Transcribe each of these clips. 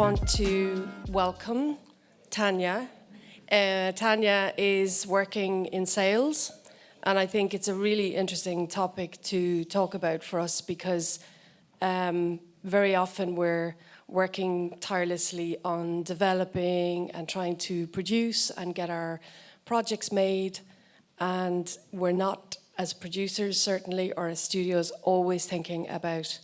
want to welcome Tania. Tania is working in sales, and I think it's a really interesting topic to talk about for us because very often we're working tirelessly on developing and trying to produce and get our projects made, and we're not, as producers certainly, or as studios, always thinking about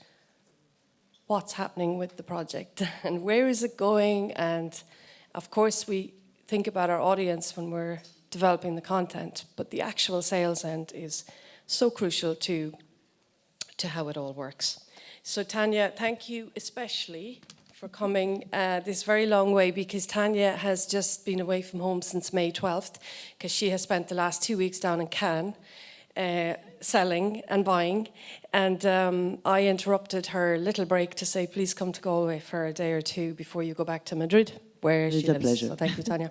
what's happening with the project and where is it going. And of course we think about our audience when we're developing the content, but the actual sales end is so crucial to how it all works. So Tania, thank you especially for coming this very long way, because Tania has just been away from home since May 12th, because she has spent the last 2 weeks down in Cannes selling and buying, and I interrupted her little break to say, please come to Galway for a day or two before you go back to Madrid, where she lives. It's a pleasure. So thank you, Tania.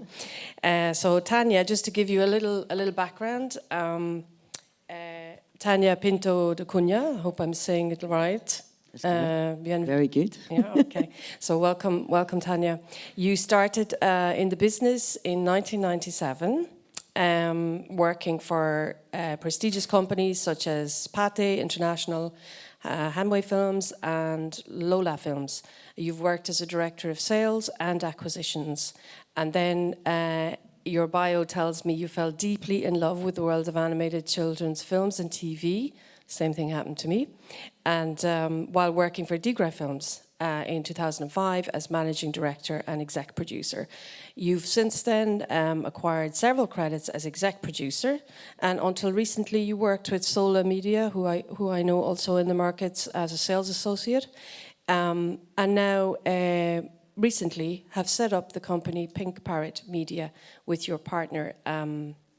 So Tania, just to give you a little background, Tania Pinto De Cunha, I hope I'm saying it right. Very good. Yeah, okay. So welcome, Tania. You started in the business in 1997. Working for prestigious companies such as Pathé International, Hanway Films and Lola Films. You've worked as a director of sales and acquisitions. And then your bio tells me you fell deeply in love with the world of animated children's films and TV. Same thing happened to me. And while working for Digra Films in 2005 as managing director and exec producer. You've since then acquired several credits as exec producer, and until recently you worked with Sola Media, who I know also in the markets as a sales associate, and now recently have set up the company Pink Parrot Media with your partner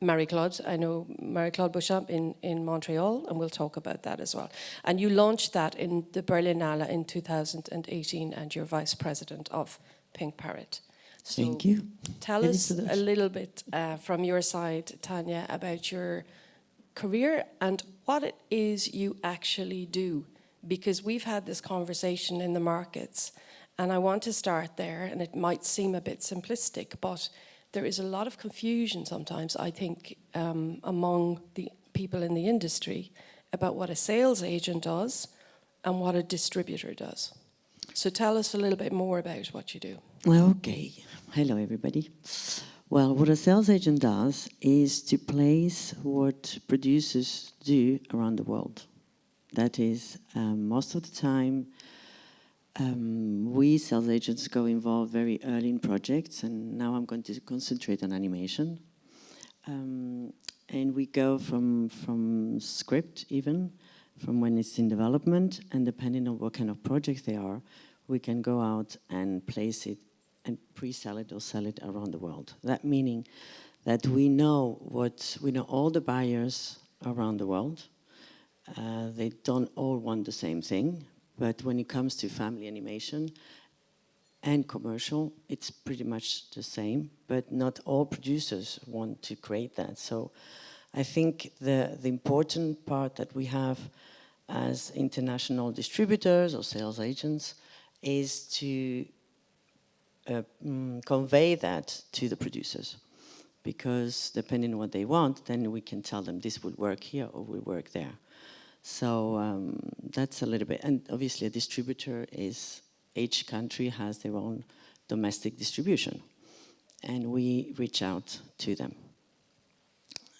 Marie-Claude. I know Marie-Claude Beauchamp in Montreal, and we'll talk about that as well. And you launched that in the Berlinale in 2018, and you're vice president of Pink Parrot. So thank you. Tell us a little bit from your side, Tania, about your career and what it is you actually do. Because we've had this conversation in the markets, and I want to start there, and it might seem a bit simplistic, but there is a lot of confusion sometimes, I think, among the people in the industry about what a sales agent does and what a distributor does. So tell us a little bit more about what you do. Okay. Hello, everybody. Well, what a sales agent does is to place what producers do around the world. That is, most of the time, we sales agents go involved very early in projects, and now I'm going to concentrate on animation. And we go from script even, from when it's in development, and depending on what kind of projects they are, we can go out and place it and pre-sell it or sell it around the world. That meaning that we know all the buyers around the world. They don't all want the same thing. But when it comes to family animation and commercial, it's pretty much the same, but not all producers want to create that. So I think the important part that we have as international distributors or sales agents is to convey that to the producers. Because depending on what they want, then we can tell them this will work here or will work there. So that's a little bit, and obviously a distributor is, each country has their own domestic distribution, and we reach out to them.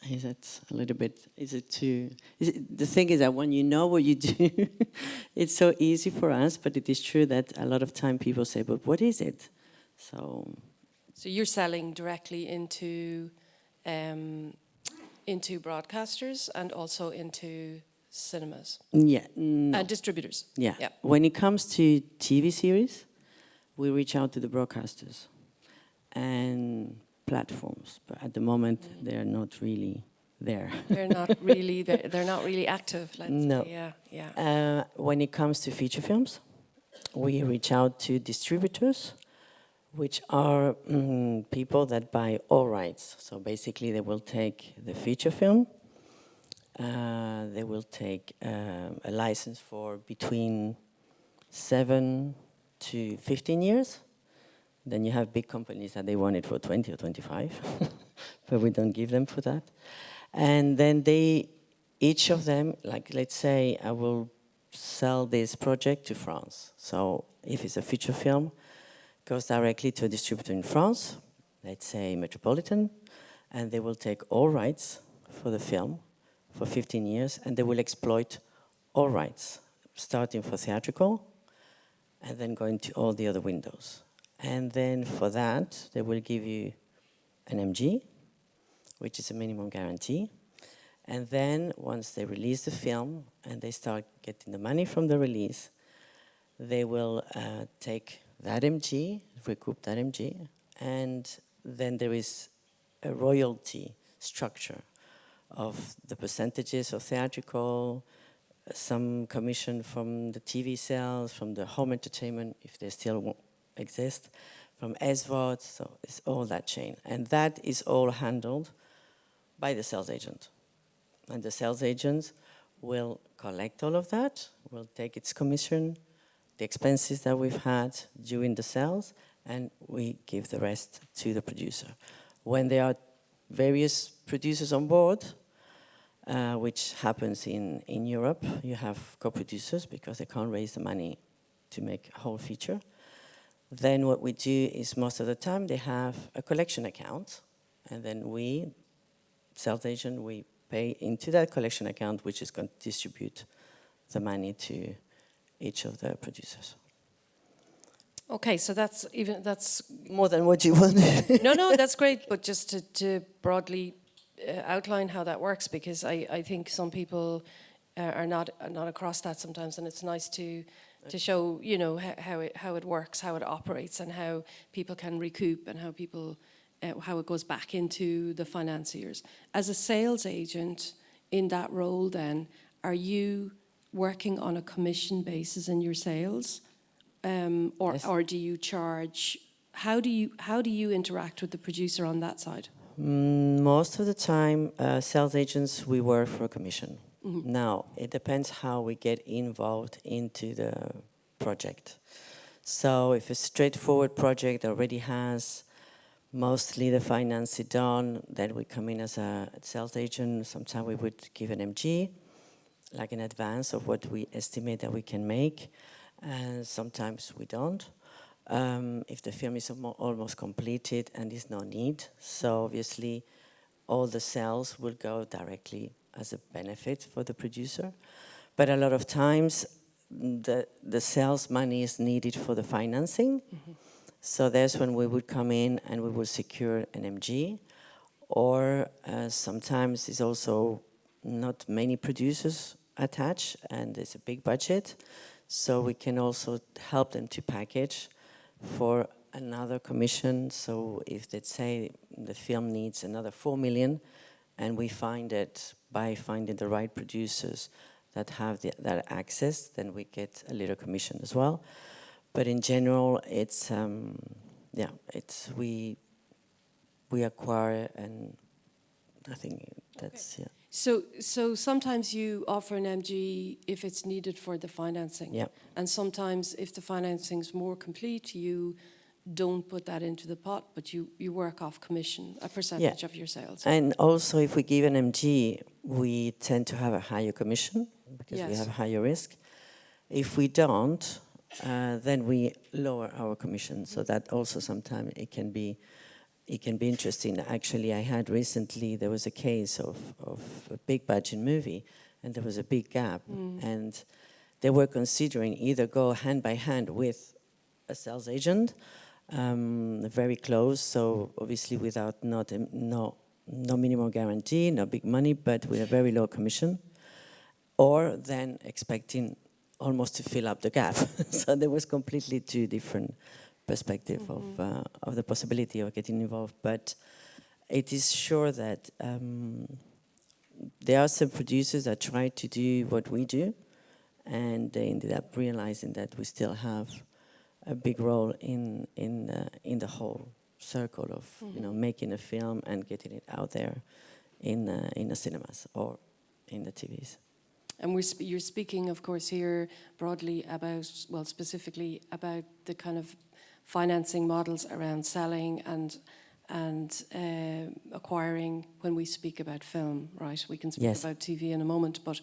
Is that a little bit, the thing is that when you know what you do, it's so easy for us, but it is true that a lot of time people say, but what is it? So you're selling directly into broadcasters and also into cinemas. Yeah. No. Distributors. Yeah. When it comes to TV series, we reach out to the broadcasters and platforms, but at the moment they're not really there. They're not really active, let's say. Yeah. When it comes to feature films, we reach out to distributors, which are people that buy all rights. So basically they will take the feature film, they will take a license for between 7 to 15 years, Then you have big companies that they want it for 20 or 25, but we don't give them for that. And then each of them, like let's say I will sell this project to France. So if it's a feature film, it goes directly to a distributor in France, let's say Metropolitan, and they will take all rights for the film for 15 years, and they will exploit all rights, starting for theatrical, and then going to all the other windows. And then for that, they will give you an MG, which is a minimum guarantee. And then once they release the film and they start getting the money from the release, they will take that MG, recoup that MG, and then there is a royalty structure of the percentages of theatrical, some commission from the TV sales, from the home entertainment, if they still exist, from SVOD, so it's all that chain. And that is all handled by the sales agent. And the sales agents will collect all of that, will take its commission, the expenses that we've had during the sales, and we give the rest to the producer. When there are various producers on board, which happens in Europe, you have co-producers because they can't raise the money to make a whole feature. Then what we do is most of the time they have a collection account, and then we, sales agent, we pay into that collection account, which is going to distribute the money to each of the producers. Okay, so that's More than what you wanted. no, that's great. But just to broadly outline how that works, because I think some people are not across that sometimes, and it's nice to show, you know, how it works, how it operates, and how people can recoup, and how people how it goes back into the financiers. As a sales agent in that role, then, are you working on a commission basis in your sales, Yes. or do you charge? How do you interact with the producer on that side? Most of the time, sales agents, we work for a commission. Mm-hmm. Now, it depends how we get involved into the project. So if a straightforward project already has mostly the finance done, then we come in as a sales agent. Sometimes we would give an MG, like in advance of what we estimate that we can make, and sometimes we don't. If the film is almost completed and there's no need, so obviously all the sales will go directly as a benefit for the producer. But a lot of times the sales money is needed for the financing. Mm-hmm. So that's when we would come in and we will secure an MG, or sometimes it's also not many producers attached and there's a big budget, so we can also help them to package for another commission. So if let's say the film needs another 4 million, and we find it by finding the right producers that have that access, then we get a little commission as well. But in general, it's we acquire, and I think that's okay. Yeah. So sometimes you offer an MG if it's needed for the financing. Yeah. And sometimes if the financing's more complete, you don't put that into the pot, but you work off commission, a percentage of your sales. And also if we give an MG, we tend to have a higher commission because we have higher risk. If we don't, then we lower our commission. So that also sometimes it can be interesting. Actually, I had recently, there was a case of a big budget movie, and there was a big gap, and they were considering either go hand by hand with a sales agent, very close, so obviously without no minimum guarantee, no big money, but with a very low commission, or then expecting almost to fill up the gap. So there was completely two different perspective of the possibility of getting involved. But it is sure that there are some producers that try to do what we do, and they ended up realizing that we still have a big role in the whole circle of making a film and getting it out there in the cinemas or in the TVs. And you're speaking, of course, here broadly about, well, specifically about the kind of financing models around selling and acquiring when we speak about film, right? We can speak Yes. about TV in a moment, but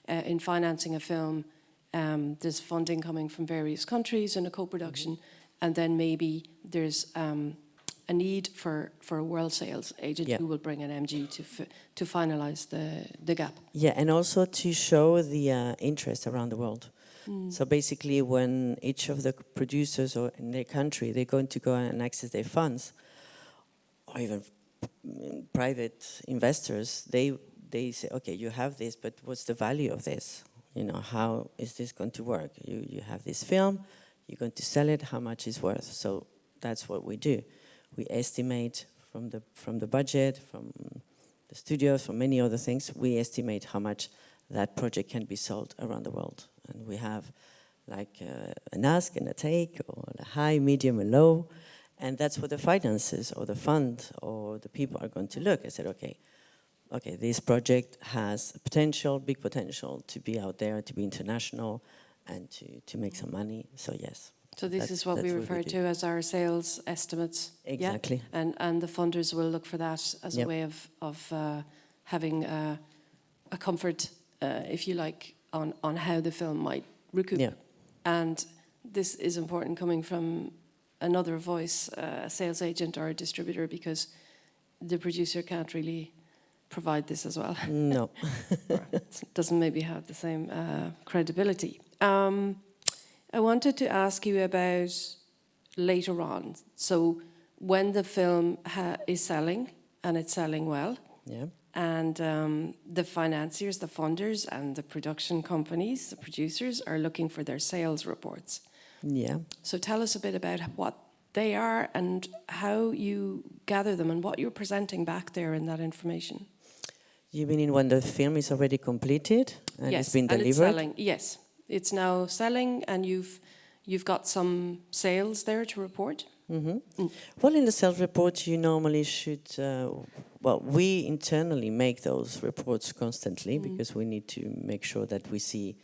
in financing a film, there's funding coming from various countries in a co-production, and then maybe there's a need for a world sales agent who will bring an MG to finalize the gap. Yeah, and also to show the interest around the world. So basically, when each of the producers or in their country, they're going to go and access their funds, or even private investors, they say, okay, you have this, but what's the value of this? You know, how is this going to work? You have this film, you're going to sell it, how much is worth? So that's what we do. We estimate from the budget, from the studios, from many other things, we estimate how much that project can be sold around the world. And we have like an ask and a take, or a high, medium, and low. And that's what the finances or the fund or the people are going to look. I said, okay, this project has potential, big potential to be out there, to be international, and to make some money. So yes. So this is what we refer to as our sales estimates. Exactly. Yeah? And the funders will look for that as a way of having a comfort, if you like, on how the film might recoup. Yeah. And this is important coming from another voice, a sales agent or a distributor, because the producer can't really provide this as well. No. It doesn't maybe have the same credibility. I wanted to ask you about later on. So when the film is selling, and it's selling well, and the financiers, the funders, and the production companies, the producers, are looking for their sales reports. Yeah. So tell us a bit about what they are and how you gather them and what you're presenting back there in that information. You mean when the film is already completed and yes, it's been delivered? And it's selling. Yes, it's now selling, and you've got some sales there to report. Well, in the sales report, you normally should. We internally make those reports constantly because we need to make sure that we see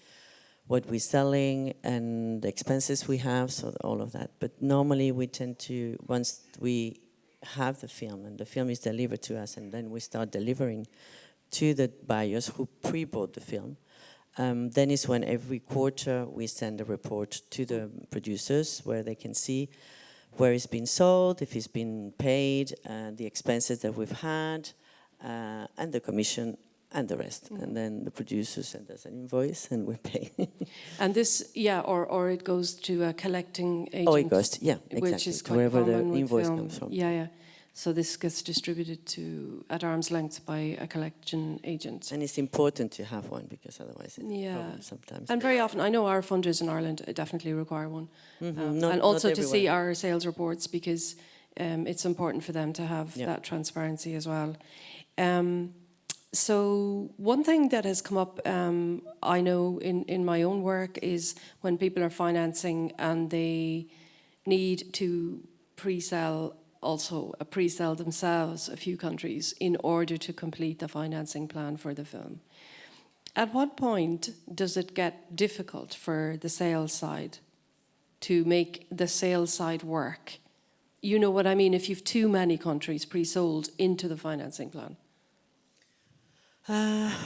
what we're selling and the expenses we have, so all of that. But normally we tend to, once we have the film and the film is delivered to us, and then we start delivering to the buyers who pre-bought the film, then is when every quarter we send a report to the producers where they can see where it's been sold, if it's been paid, the expenses that we've had, and the commission and the rest. And then the producer send us an invoice and we pay. And this, or it goes to a collecting agent. Oh, it goes, exactly. Which is quite wherever the common with invoice film. comes from. Yeah. So this gets distributed at arm's length by a collection agent. And it's important to have one because otherwise it's a problem sometimes. And very often, I know our funders in Ireland definitely require one. Not also to everywhere. see our sales reports, because it's important for them to have that transparency as well. So one thing that has come up, I know in my own work, is when people are financing and they need to pre-sell themselves a few countries in order to complete the financing plan for the film. At what point does it get difficult for the sales side to make the sales side work? You know what I mean? If you've too many countries pre-sold into the financing plan.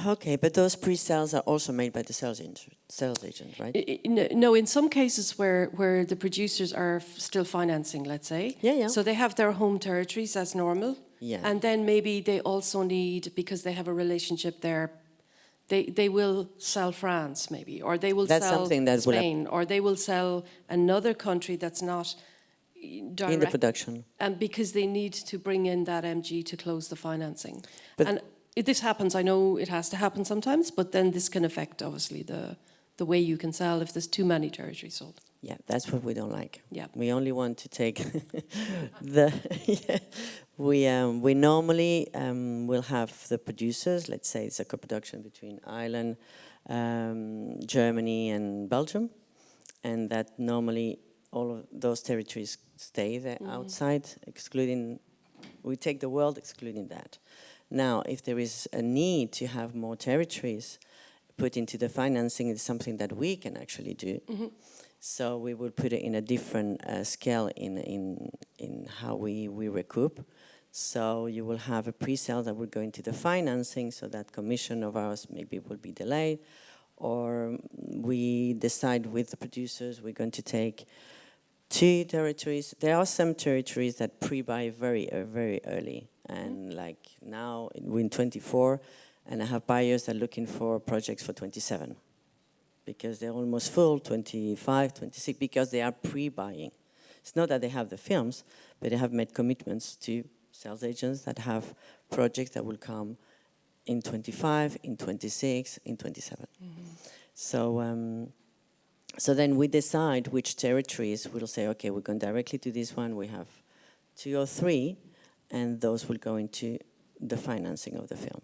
Okay, but those pre-sales are also made by the sales agent, right? No, in some cases where the producers are still financing, let's say. Yeah. So they have their home territories as normal. Yeah. And then maybe they also need, because they have a relationship there, they will sell France maybe, or they will sell Spain, or they will sell another country that's not direct. In the production. And because they need to bring in that MG to close the financing. And this happens, I know it has to happen sometimes, but then this can affect, obviously, the way you can sell if there's too many territories sold. Yeah, that's what we don't like. Yeah. We only want to take we normally will have the producers, let's say it's a co-production between Ireland, Germany and Belgium, and that normally all of those territories stay there outside, we take the world excluding that. Now, if there is a need to have more territories put into the financing, it's something that we can actually do. So we will put it in a different scale in how we recoup. So you will have a pre-sale that will go into the financing, so that commission of ours maybe will be delayed, or we decide with the producers we're going to take 2 territories. There are some territories that pre-buy very early, and like now we're in 24, and I have buyers that are looking for projects for 27 because they're almost full, 25, 26, because they are pre-buying. It's not that they have the films, but they have made commitments to sales agents that have projects that will come in 25, in 26, in 27. So then we decide which territories. We'll say, okay, we're going directly to this one. We have 2 or 3, and those will go into the financing of the film.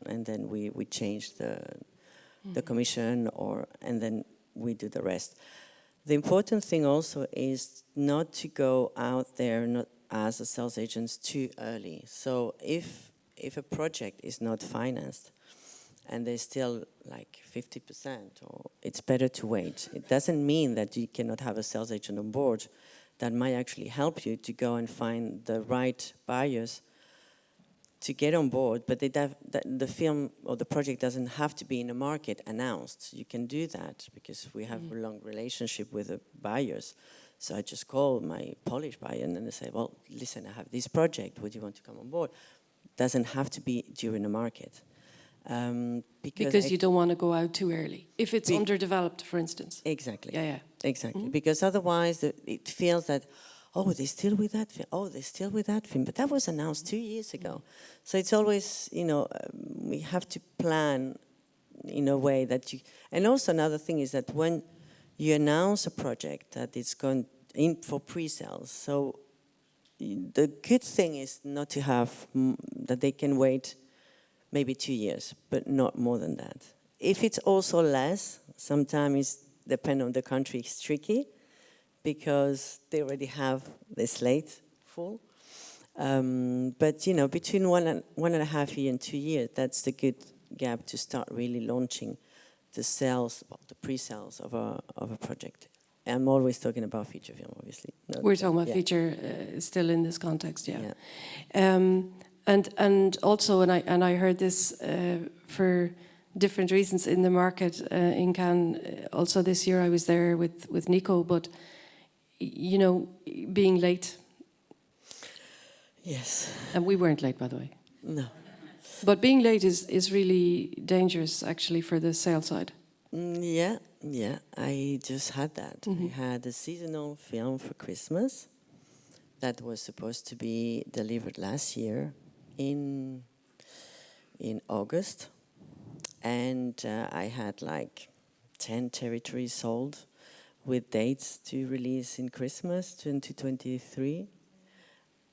And then we change the commission, and then we do the rest. The important thing also is not to go out there not as a sales agent too early. So if a project is not financed and there's still like 50%, or it's better to wait. It doesn't mean that you cannot have a sales agent on board that might actually help you to go and find the right buyers to get on board, but the film or the project doesn't have to be in the market announced. You can do that because we have a long relationship with the buyers. So I just call my Polish buyer and then they say, well, listen, I have this project. Would you want to come on board? Doesn't have to be during the market. Because you don't want to go out too early. If it's underdeveloped, for instance. Exactly. Yeah. Exactly. Because otherwise it feels that, oh, they're still with that film. Oh, they're still with that film. But that was announced 2 years ago. So it's always, we have to plan in a way that you... And also another thing is that when you announce a project that it's going in for pre-sales, so the good thing is not to have, that they can wait maybe 2 years, but not more than that. If it's also less, sometimes depend on the country, it's tricky because they already have the slate full. But between 1.5 years and 2 years, that's the good gap to start really launching the sales, the pre-sales of a project. I'm always talking about feature film, obviously. We're talking about feature still in this context, yeah. And also, and I heard this for different reasons in the market in Cannes. Also this year I was there with Nico, but being late. Yes. And we weren't late, by the way. No. But being late is really dangerous, actually, for the sales side. Yeah. I just had that. I had a seasonal film for Christmas that was supposed to be delivered last year in August. And I had like 10 territories sold with dates to release in Christmas 2023.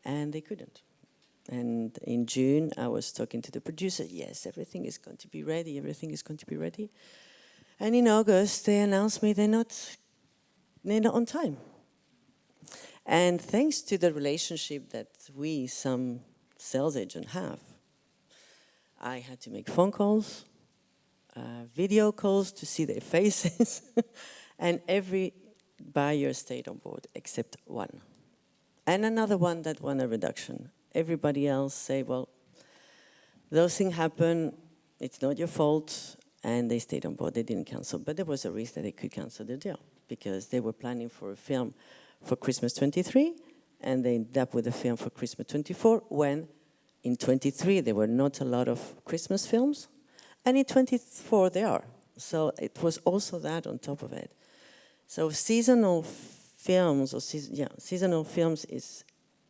And they couldn't. And in June, I was talking to the producer, yes, everything is going to be ready. And in August, they announced me they're not on time. And thanks to the relationship that some sales agents have, I had to make phone calls, video calls to see their faces, and every buyer stayed on board except one. And another one that won a reduction. Everybody else say, well, those things happen, it's not your fault, and they stayed on board, they didn't cancel. But there was a risk that they could cancel the deal because they were planning for a film for Christmas 23, and they ended up with a film for Christmas 24, when in 23 there were not a lot of Christmas films, and in 24 they are. So it was also that on top of it. So seasonal films,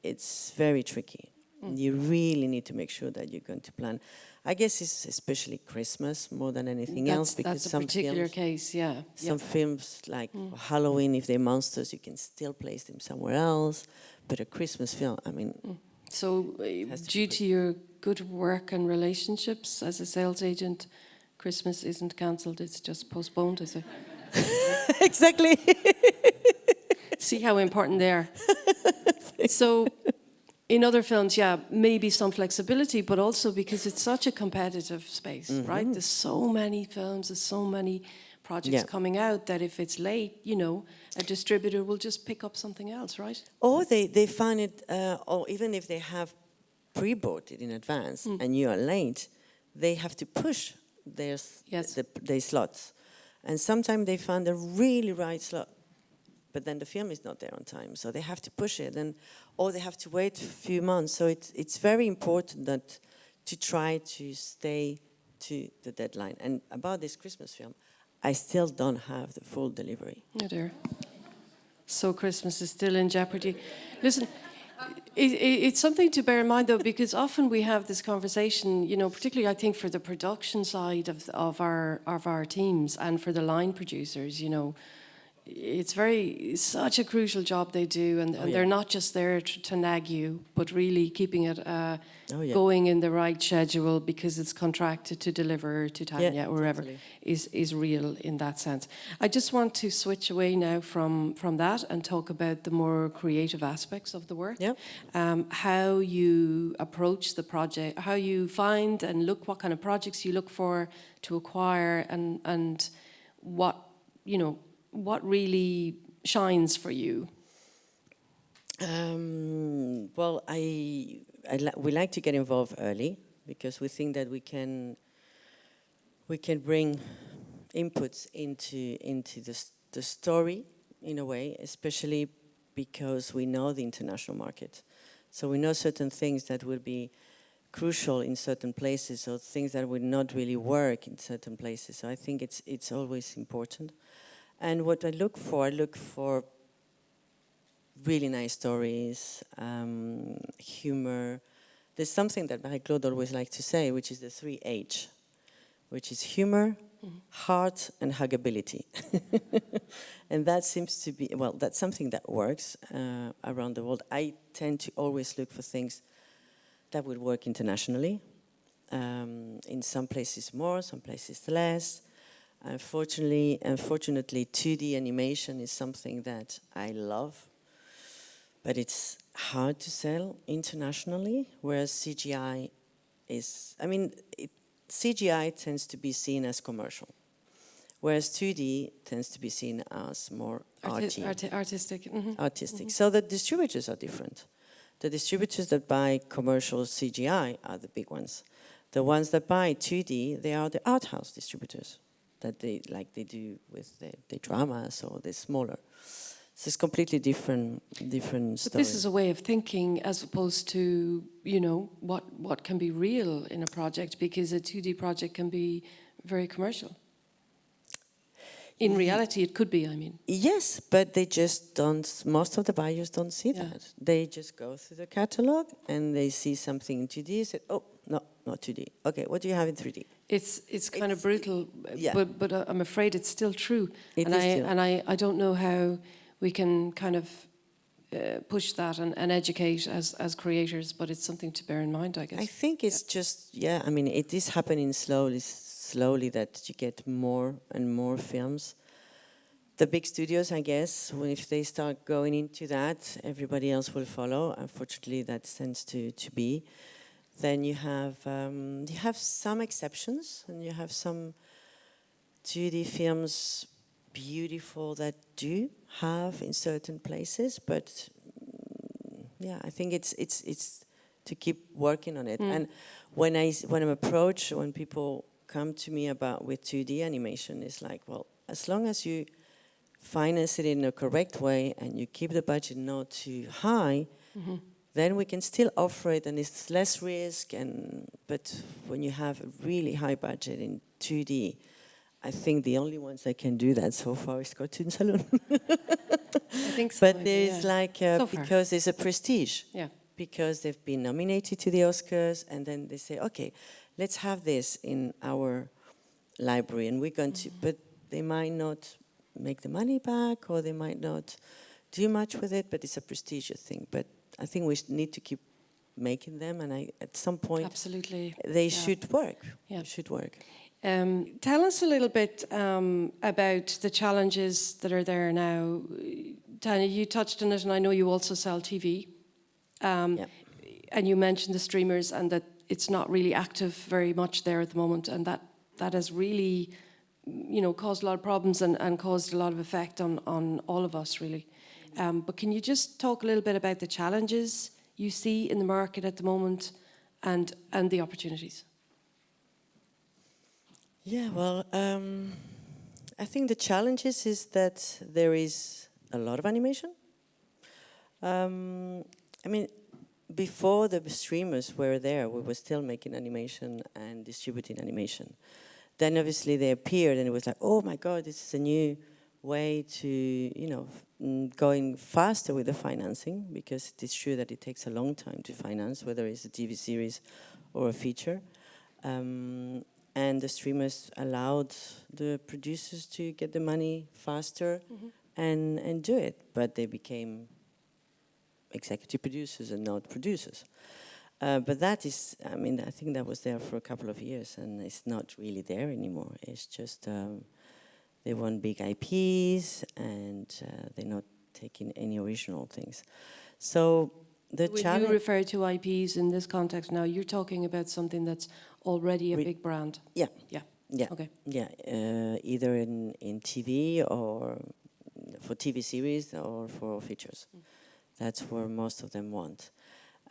it's very tricky. You really need to make sure that you're going to plan. I guess it's especially Christmas more than anything else, because that's a particular case, yeah. Some films like Halloween, if they're monsters, you can still place them somewhere else. But a Christmas film, I mean... So due to your good work and relationships as a sales agent, Christmas isn't cancelled, it's just postponed, is it? Exactly. See how important they are. So in other films, maybe some flexibility, but also because it's such a competitive space, right? There's so many films, there's so many projects coming out that if it's late, you know, a distributor will just pick up something else, right? Or they find it, or even if they have pre-bought it in advance and you are late, they have to push their slots. And sometimes they find a really right slot, but then the film is not there on time, so they have to push it, or they have to wait a few months. So it's very important that to try to stay to the deadline. And about this Christmas film, I still don't have the full delivery. Oh dear. So Christmas is still in jeopardy. Listen, it's something to bear in mind, though, because often we have this conversation, you know, particularly I think for the production side of our teams and for the line producers, you know, it's such a crucial job they do, and they're not just there to nag you, but really keeping it going in the right schedule, because it's contracted to deliver to Tania or wherever, is real in that sense. I just want to switch away now from that and talk about the more creative aspects of the work. How you approach the project, how you find and look, what kind of projects you look for to acquire, and what, you know, what really shines for you? Well, we like to get involved early, because we think that we can bring inputs into the story in a way, especially because we know the international market. So we know certain things that will be crucial in certain places, or things that would not really work in certain places. So I think it's always important. And what I look for really nice stories, humor. There's something that Marie-Claude always likes to say, which is the 3 H, which is humor, heart, and huggability. And that seems to be, well, that's something that works around the world. I tend to always look for things that will work internationally. In some places more, some places less. Unfortunately, 2D animation is something that I love, but it's hard to sell internationally, whereas CGI is, CGI tends to be seen as commercial, whereas 2D tends to be seen as more artistic. Artistic. So the distributors are different. The distributors that buy commercial CGI are the big ones. The ones that buy 2D, they are the art house distributors, that they do with the dramas, or the smaller. So it's completely different story. But this is a way of thinking, as opposed to, you know, what can be real in a project, because a 2D project can be very commercial. In reality, it could be, I mean. Yes, but they just don't, most of the buyers don't see that. They just go through the catalog and they see something in 2D and say, oh, no, not 2D. Okay, what do you have in 3D? It's kind of brutal, but I'm afraid it's still true. I don't know how we can kind of push that and educate as creators, but it's something to bear in mind, I guess. I think it's just, it is happening slowly that you get more and more films. The big studios, I guess, if they start going into that, everybody else will follow. Unfortunately, that tends to be. Then you have some exceptions, and you have some 2D films, beautiful, that do have in certain places. But I think it's to keep working on it. And when I'm approached, when people come to me with 2D animation, it's like, well, as long as you finance it in a correct way and you keep the budget not too high, then we can still offer it, and it's less risk. But when you have a really high budget in 2D, I think the only ones that can do that so far is Cartoon Saloon. I think so. But there's because there's a prestige. Yeah. Because they've been nominated to the Oscars, and then they say, okay, let's have this in our library, and we're going to, but they might not make the money back, or they might not do much with it, but it's a prestigious thing. But I think we need to keep making them, and at some point, absolutely, they should work. Yeah. They should work. Tell us a little bit about the challenges that are there now. Tania, you touched on it, and I know you also sell TV. And you mentioned the streamers, and that it's not really active very much there at the moment, and that has really caused a lot of problems and caused a lot of effect on all of us, really. But can you just talk a little bit about the challenges you see in the market at the moment and the opportunities? Yeah, well, I think the challenges is that there is a lot of animation. I mean, before the streamers were there, we were still making animation and distributing animation. Then obviously they appeared and it was like, oh my God, this is a new way to, going faster with the financing, because it is true that it takes a long time to finance, whether it's a TV series or a feature. And the streamers allowed the producers to get the money faster and do it, but they became executive producers and not producers. But that is, I think that was there for a couple of years and it's not really there anymore. It's just they want big IPs and they're not taking any original things. So the challenge... When you refer to IPs in this context now, you're talking about something that's already a big brand. Yeah. Yeah. Yeah. Okay. Yeah. Either in TV or for TV series or for features. That's where most of them want.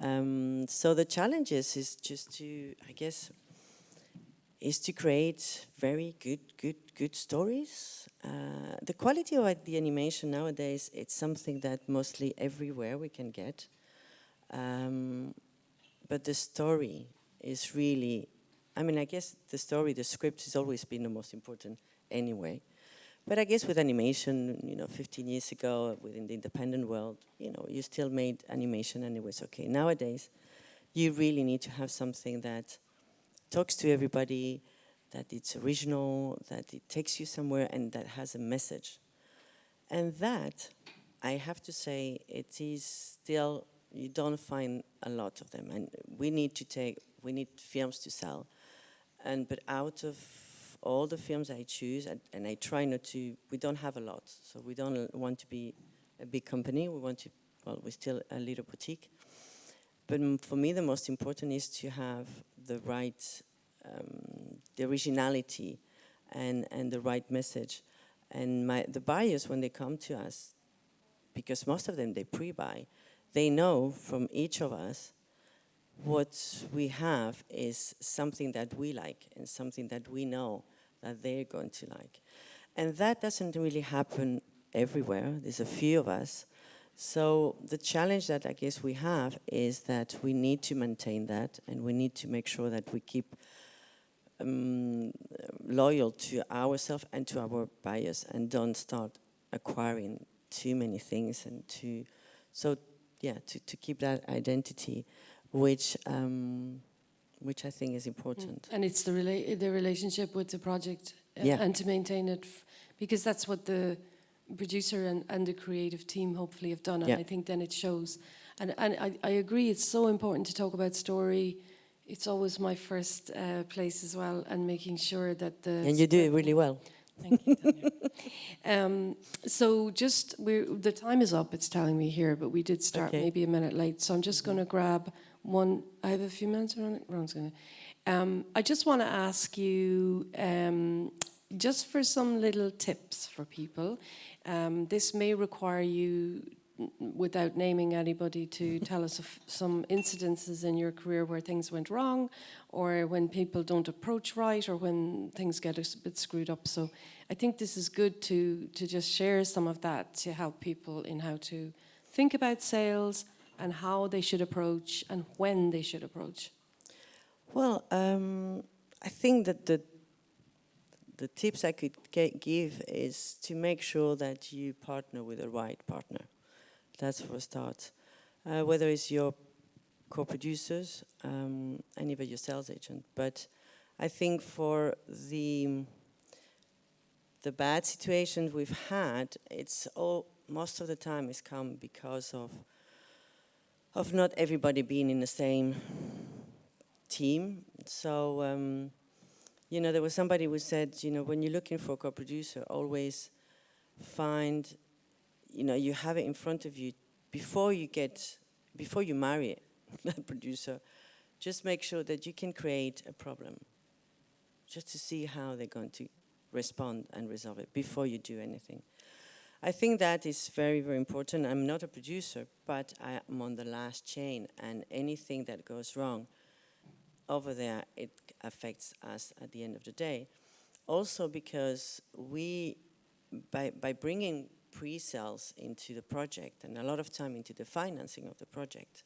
So the challenge is just to, I guess, is to create very good stories. The quality of the animation nowadays, it's something that mostly everywhere we can get. But the story is really, I guess the story, the script has always been the most important anyway. But I guess with animation, 15 years ago, within the independent world, you still made animation and it was okay. Nowadays, you really need to have something that talks to everybody, that it's original, that it takes you somewhere, and that has a message. And that, I have to say, it is still, you don't find a lot of them. And we need films to sell. But out of all the films I choose, and I try not to, we don't have a lot. So we don't want to be a big company. We want to, we're still a little boutique. But for me, the most important is to have the right, the originality and the right message. And the buyers, when they come to us, because most of them, they pre-buy, they know from each of us what we have is something that we like and something that we know that they're going to like. And that doesn't really happen everywhere. There's a few of us. So the challenge that I guess we have is that we need to maintain that and we need to make sure that we keep loyal to ourselves and to our buyers and don't start acquiring too many things and to keep that identity, which I think is important. And it's the relationship with the project and to maintain it, because that's what the producer and the creative team hopefully have done, and I think then it shows. And I agree, it's so important to talk about story. It's always my first place as well, and making sure that And you do it really well. Thank you, Tania. So the time is up, it's telling me here, but we did start maybe a minute late. So I'm just going to grab one. I have a few minutes on it. Ron's going to. I just want to ask you, just for some little tips for people. This may require you, without naming anybody, to tell us of some incidences in your career where things went wrong, or when people don't approach right, or when things get a bit screwed up. So I think this is good to just share some of that to help people in how to think about sales and how they should approach and when they should approach. Well, I think that the tips I could give is to make sure that you partner with the right partner. That's for a start. Whether it's your co-producers and even your sales agent. But I think for the bad situations we've had, most of the time it's come because of not everybody being in the same team. So, there was somebody who said, when you're looking for a co-producer, always find, you have it in front of you before you marry that producer. Just make sure that you can create a problem, just to see how they're going to respond and resolve it before you do anything. I think that is very, very important. I'm not a producer, but I am on the last chain, and anything that goes wrong over there, it affects us at the end of the day. Also because we, by bringing pre-sales into the project and a lot of time into the financing of the project,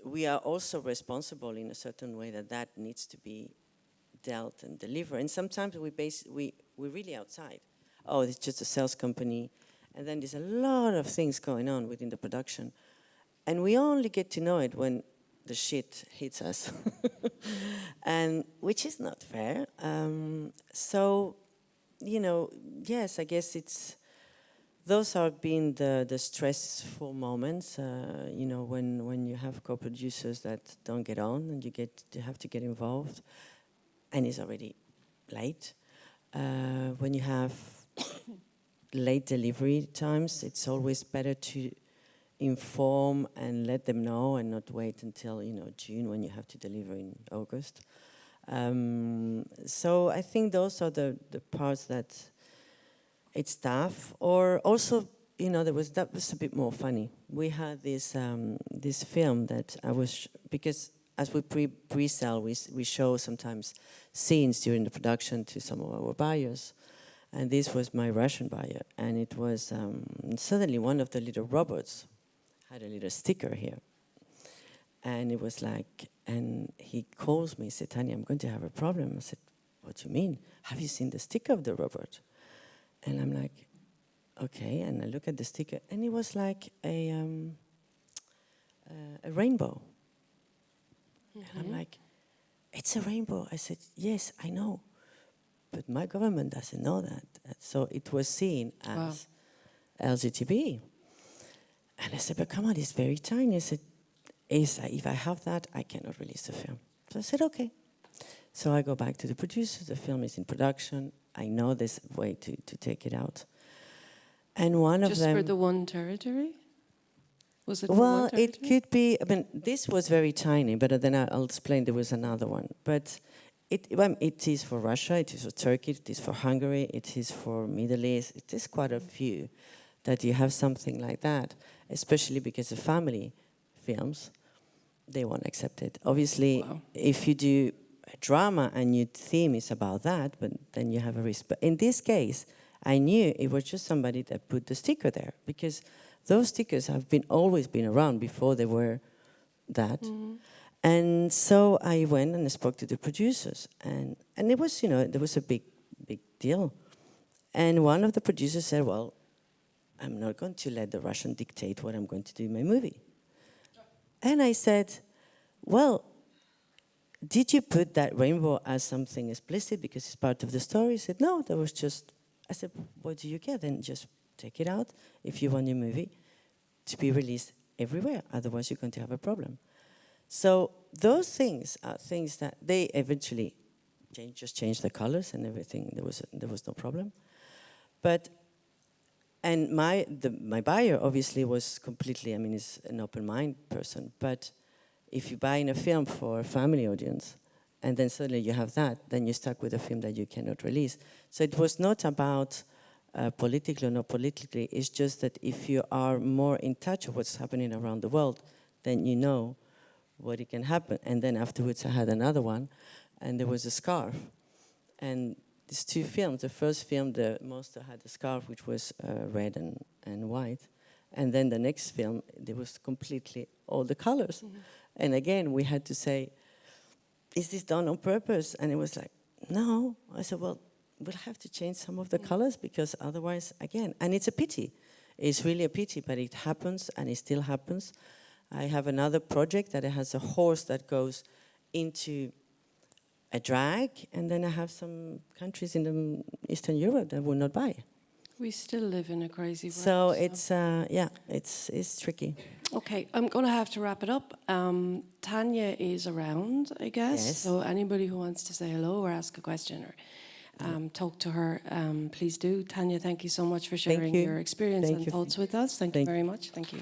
we are also responsible in a certain way that needs to be dealt and delivered. And sometimes we're really outside. Oh, it's just a sales company. And then there's a lot of things going on within the production. And we only get to know it when the shit hits us. And which is not fair. So, you know, yes, I guess those have been the stressful moments, you know, when you have co-producers that don't get on and you have to get involved and it's already late. When you have late delivery times, it's always better to inform and let them know and not wait until, you know, June when you have to deliver in August. So I think those are the parts that it's tough. Or also, you know, that was a bit more funny. We had this this film that because as we pre-sell, we show sometimes scenes during the production to some of our buyers. And this was my Russian buyer. And it was, suddenly one of the little robots had a little sticker here. And it was like, and he calls me, he said, Tania, I'm going to have a problem. I said, what do you mean? Have you seen the sticker of the robot? And I'm like, okay. And I look at the sticker, and it was like a rainbow. Mm-hmm. And I'm like, it's a rainbow. I said, yes, I know. But my government doesn't know that. So it was seen as LGTB. And I said, but come on, it's very tiny. I said, if I have that, I cannot release the film. So I said, okay. So I go back to the producers. The film is in production. I know there's a way to take it out. And one of them... Just for the one territory? Was it well, for one it could be... I mean, this was very tiny, but then I'll explain there was another one. But it is for Russia, it is for Turkey, it is for Hungary, it is for Middle East. It is quite a few that you have something like that, especially because the family films, they won't accept it. Obviously, if you do a drama and your theme is about that, but then you have a risk. But in this case, I knew it was just somebody that put the sticker there, because those stickers have always been around before they were that. Mm-hmm. And so I went and I spoke to the producers, and it was, you know, there was a big deal. And one of the producers said, well, I'm not going to let the Russian dictate what I'm going to do in my movie. And I said, well, did you put that rainbow as something explicit because it's part of the story? He said, no, that was just, I said, what do you care? Then just take it out if you want your movie to be released everywhere. Otherwise, you're going to have a problem. So those things are things that they eventually just changed the colors and everything. There was no problem. But, and my buyer obviously was completely, I mean, is an open mind person, but if you buy in a film for a family audience, and then suddenly you have that, then you're stuck with a film that you cannot release. So it was not about politically or not politically, it's just that if you are more in touch with what's happening around the world, then you know what it can happen. And then afterwards I had another one, and there was a scarf. And these two films, the first film, the monster had a scarf which was red and white. And then the next film, there was completely all the colors. Mm-hmm. And again, we had to say, is this done on purpose? And it was like, no. I said, well, we'll have to change some of the colors because otherwise, again, and it's a pity. It's really a pity, but it happens and it still happens. I have another project that has a horse that goes into a drag, and then I have some countries in Eastern Europe that will not buy. We still live in a crazy world. So it's, yeah, it's tricky. Okay, I'm going to have to wrap it up. Tania is around, I guess. Yes. So anybody who wants to say hello or ask a question or talk to her, please do. Tania, thank you so much for sharing your experience and thoughts with us. Thank you very much. Thank you.